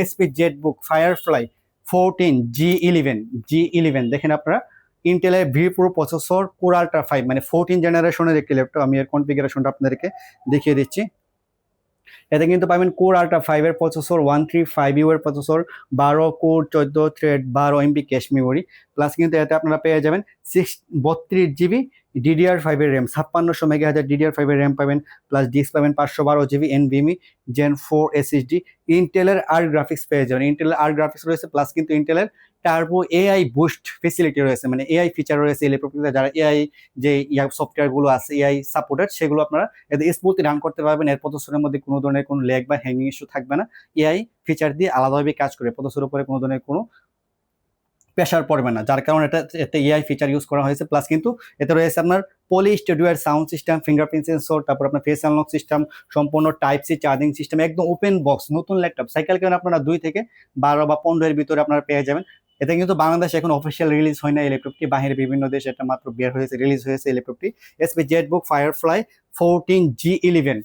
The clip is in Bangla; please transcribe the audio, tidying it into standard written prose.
এসপি জেটবুক ফায়ারফ্লাই 14 G11 দেখেন আপনারা ইন্টেলের V pro processor core ultra 5 মানে 14 জেনারেশনের একটি ল্যাপটপ। আমি এর কনফিগারেশনটা আপনাদেরকে দেখিয়ে দিচ্ছি। এতে কিন্তু পাবেন কোর আল্ট্রা 5 এর প্রসেসর, 135U এর processor, 12 core 14 thread 12 MB cache memory, plus কিন্তু এতে আপনারা পেয়ে যাবেন 32GB DDR5 এর র্যাম, 5600 মেগাহার্জ DDR5 এর র্যাম পাবেন, প্লাস ডিস্ক পাবেন 512GB NVMe Gen 4 SSD। ইন্টেলের আর গ্রাফিক্স পেয়ে যাবেন, ইন্টেলের আর গ্রাফিক্স রয়েছে, প্লাস কিন্তু ইন্টেলের টার্বো এআই বুস্ট ফেসিলিটি রয়েছে, মানে এআই ফিচার রয়েছে এই ল্যাপটপটিতে। যারা এআই যে সফটওয়্যারগুলো আছে এআই সাপোর্টেড, সেগুলো আপনারা এতে স্মুথলি রান করতে পারবেন। এর প্রসেসরের মধ্যে কোনো ধরনের কোনো ল্যাগ বা হ্যাঙ্গিং ইস্যু থাকবে না। এআই ফিচার দিয়ে আলাদাভাবে কাজ করে, প্রসেসরের উপরে কোনো ধরনের কোনো প্রেশার পড়বে না, যার কারণে এতে এআই ফিচার ইউজ করা হয়েছে। প্লাস কিন্তু এতে রয়েছে আপনার পলি স্টুডিওর সাউন্ড সিস্টেম, ফিঙ্গারপ্রিন্ট সেন্সর, তারপর আপনার ফেস আনলক সিস্টেম, সম্পূর্ণ টাইপ সি চার্জিং সিস্টেম, একদম ওপেন বক্স নতুন ল্যাপটপ। সাইকেল কেন আপনারা 2 থেকে 12 বা 15 এর ভিতরে আপনারা পেয়ে যাবেন। এটা কিন্তু বাংলাদেশে এখন অফিসিয়াল রিলিজ হয় না এই ল্যাপটপটি, বাইরের বিভিন্ন দেশে এটা মাত্র বের হয়েছে, রিলিজ হয়েছে এই ল্যাপটপটি। SP Jetbook firefly 14 G11